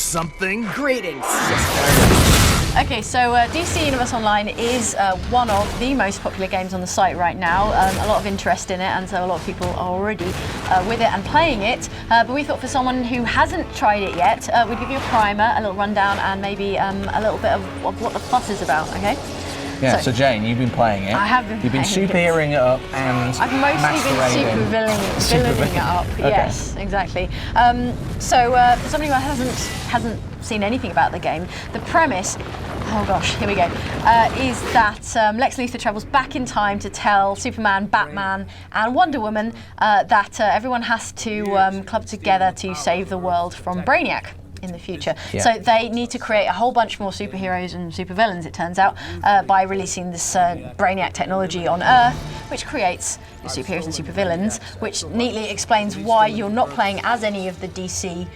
something? Greetings, sister. Okay, so DC Universe Online is one of the most popular games on the site right now. A lot of interest in it, and so a lot of people are already with it and playing it. But we thought for someone who hasn't tried it yet, we'd give you a primer, a little rundown, and maybe a little bit of what the fuss is about, okay? Yeah, so Jane, you've been playing it. I have been You've been superheroing it up and I've mostly been supervillaining it up. Okay. Yes, exactly. So for somebody who hasn't seen anything about the game, the premise, oh gosh, here we go, is that Lex Luthor travels back in time to tell Superman, Batman, and Wonder Woman that everyone has to club together to save the world from Brainiac in the future. Yeah. So they need to create a whole bunch more superheroes and supervillains, it turns out, by releasing this Brainiac technology on Earth, which creates your superheroes and supervillains, which neatly explains why you're not playing as any of the DC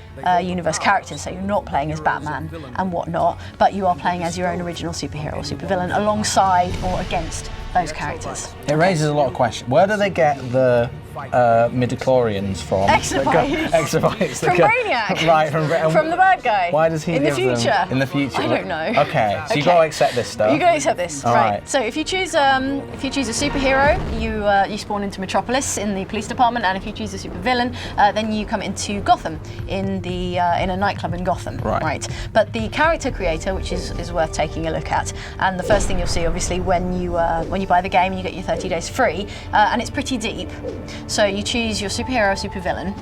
universe characters. So you're not playing as Batman and whatnot, but you are playing as your own original superhero or supervillain alongside or against those characters. It raises a lot of questions. Where do they get the midichlorians from? Exabytes. From Brainiac. Right, from the bad guy. Why does he in the future? Them? In the future. I don't know. Okay, so you got to accept this stuff. You got to accept this, All right. So if you choose a superhero, you spawn into Metropolis in the police department, and if you choose a supervillain, then you come into Gotham in a nightclub in Gotham. Right. But the character creator, which is worth taking a look at, and the first thing you'll see, obviously, when you buy the game, you get your 30 days free, and it's pretty deep. So you choose your superhero, supervillain.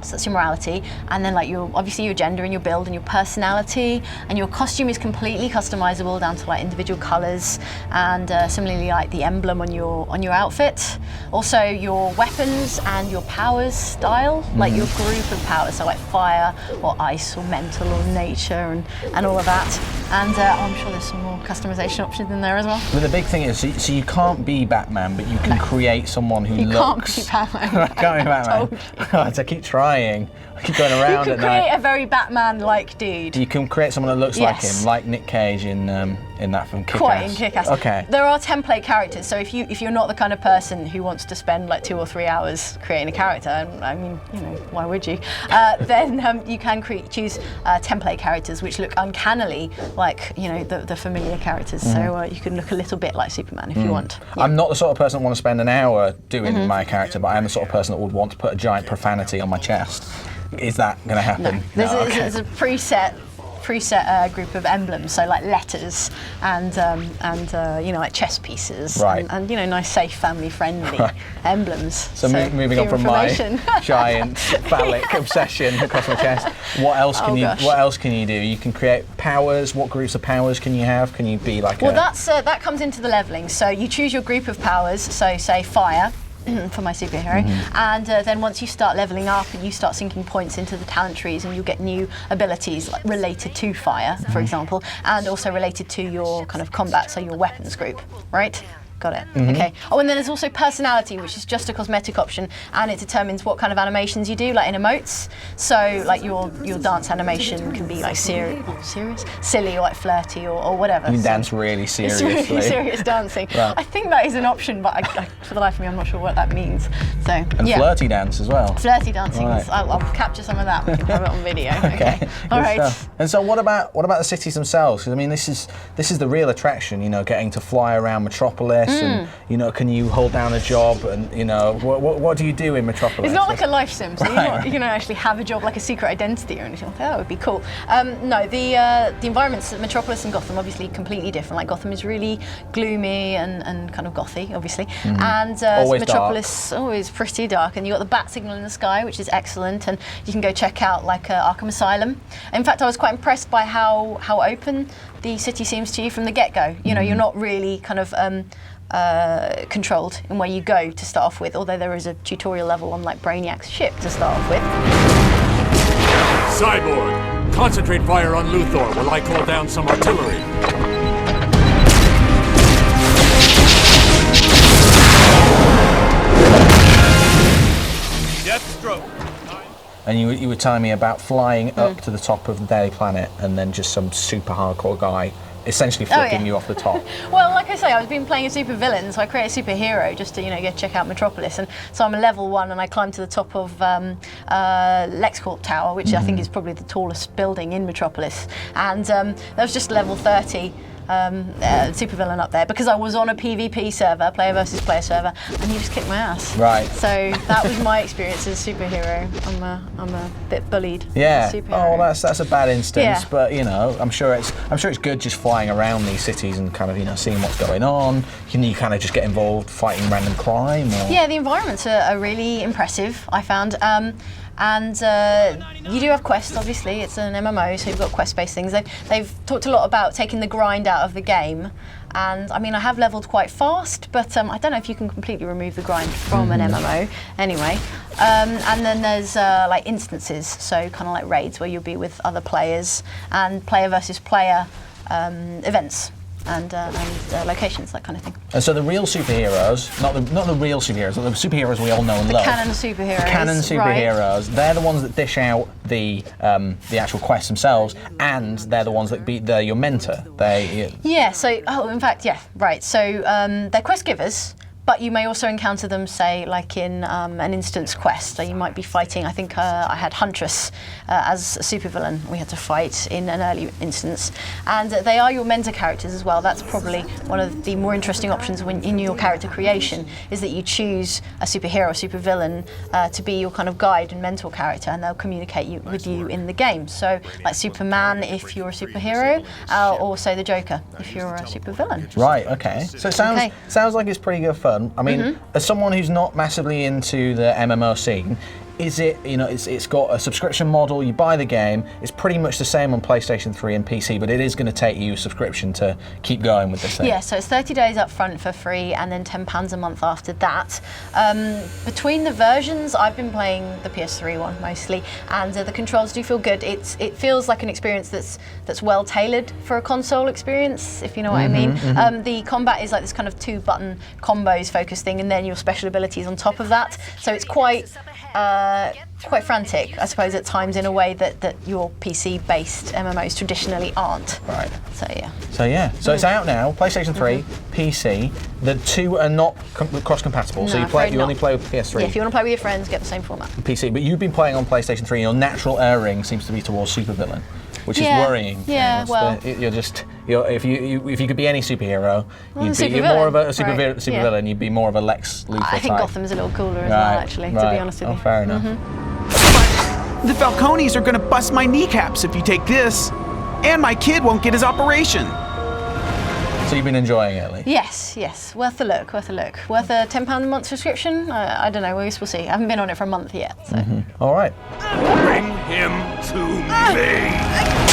So that's your morality, and then like obviously your gender and your build and your personality, and your costume is completely customizable down to like individual colors, and similarly like the emblem on your outfit. Also your weapons and your powers style, like your group of powers, so like fire or ice or mental or nature and all of that. And I'm sure there's some more customization options in there as well. But the big thing is, so you can't be Batman, but you can create someone who looks. You can't be Batman. Can't be Batman. I keep trying. I keep going around at night. You can create a very Batman-like dude. You can create someone that looks like him, like Nick Cage in that film Kick-Ass. Quite in Kick-Ass. Okay. There are template characters, so if you're not the kind of person who wants to spend like 2 or 3 hours creating a character, and I mean, you know, why would you? Then you can choose template characters which look uncannily like, you know, the familiar characters. So you can look a little bit like Superman if you want. Yeah. I'm not the sort of person that want to spend an hour doing my character, but I am the sort of person that would want to put a giant profanity on my chest. Is that going to happen? No. There's a preset group of emblems, so like letters and you know, like chess pieces, and you know, nice, safe, family-friendly emblems. So moving on from my giant phallic obsession across my chest, what else can you do? You can create powers. What groups of powers can you have? Can you be like? Well, that comes into the leveling. So you choose your group of powers. So say fire. For my superhero, and then once you start leveling up and you start sinking points into the talent trees, and you get new abilities like related to fire, for example, and also related to your kind of combat, so your weapons group, right? Got it. Okay. Oh, and then there's also personality, which is just a cosmetic option, and it determines what kind of animations you do, like in emotes. So, like your dance animation can be like silly or like flirty or whatever. You dance really seriously. It's really serious dancing. Right. I think that is an option, but for the life of me, I'm not sure what that means. So and flirty dance as well. Flirty dancing. Right. I'll capture some of that. We can have it on video. Okay. All right. Stuff. And so, what about the cities themselves? Because I mean, this is the real attraction. You know, getting to fly around Metropolis. And, you know, can you hold down a job, and you know, what do you do in Metropolis? It's not like a life sim, so you can actually have a job like a secret identity or anything like that. That would be cool. No, the environments at Metropolis and Gotham obviously completely different. Like Gotham is really gloomy and kind of gothy, obviously, and Metropolis always pretty dark. And you got the bat signal in the sky, which is excellent, and you can go check out like Arkham Asylum. In fact, I was quite impressed by how open the city seems to you from the get-go. You know, you're not really kind of controlled in where you go to start off with, although there is a tutorial level on like Brainiac's ship to start off with. Cyborg, concentrate fire on Luthor while I call down some artillery. Deathstroke. And you were telling me about flying up to the top of the Daily Planet, and then just some super hardcore guy essentially flicking you off the top. Well, like I say, I've been playing a supervillain, so I create a superhero just to go check out Metropolis, and so I'm a level 1, and I climb to the top of LexCorp Tower, which I think is probably the tallest building in Metropolis, and that was just level 30. Supervillain up there because I was on a PvP server, player versus player server, and he just kicked my ass. Right. So that was my experience as a superhero. I'm a bit bullied. Yeah. Superhero. Oh, that's a bad instance. Yeah. But I'm sure it's good just flying around these cities and kind of seeing what's going on. Can you kind of just get involved fighting random crime? Or? Yeah, the environments are really impressive, I found. And you do have quests, obviously. It's an MMO, so you've got quest-based things. They've talked a lot about taking the grind out of the game. And I mean, I have leveled quite fast, but I don't know if you can completely remove the grind from an MMO. Anyway, and then there's like instances, so kind of like raids where you'll be with other players and player versus player events. And locations, that kind of thing. And so the real superheroes, not the real superheroes, but the superheroes we all know and love. Canon superheroes. Canon superheroes. Right. They're the ones that dish out the actual quests themselves, and they're the ones that they're your mentor. Yeah. So, in fact, yeah, right. So they're quest givers. But you may also encounter them, say, like in an instance quest. So you might be fighting, I think I had Huntress as a supervillain we had to fight in an early instance. And they are your mentor characters as well. That's probably one of the more interesting options in your character creation, is that you choose a superhero, supervillain, to be your kind of guide and mentor character, and they'll communicate with you in the game. So like Superman if you're a superhero, or say the Joker if you're a supervillain. Right, okay. So it sounds like it's pretty good fun. I mean, as someone who's not massively into the MMO scene, is it, it's got a subscription model, you buy the game, it's pretty much the same on PlayStation 3 and PC, but it is going to take you a subscription to keep going with this thing. Yeah, so it's 30 days up front for free and then £10 a month after that. Between the versions, I've been playing the PS3 one mostly, and the controls do feel good. It feels like an experience that's well tailored for a console experience, if you know what I mean. The combat is like this kind of 2-button combos focused thing, and then your special abilities on top of that. So it's quite frantic, I suppose, at times, in a way that your PC-based MMOs traditionally aren't. Right. So yeah. So it's out now. PlayStation 3, PC. The two are not cross-compatible. No, so you only play with PS3. Yeah, if you want to play with your friends, get the same format. PC. But you've been playing on PlayStation 3. Your natural erring seems to be towards supervillain, which is worrying. Yeah. Well, if you could be any superhero, you're more of a supervillain. You'd be more of a Lex Luthor type. I think Gotham's a little cooler as well, actually, to be honest with you. Fair enough. The Falcones are gonna bust my kneecaps if you take this. And my kid won't get his operation. So you've been enjoying it, Lee? Yes. Worth a look. Worth a £10 a month subscription? I don't know, we'll see. I haven't been on it for a month yet. So. All right. Bring him to me.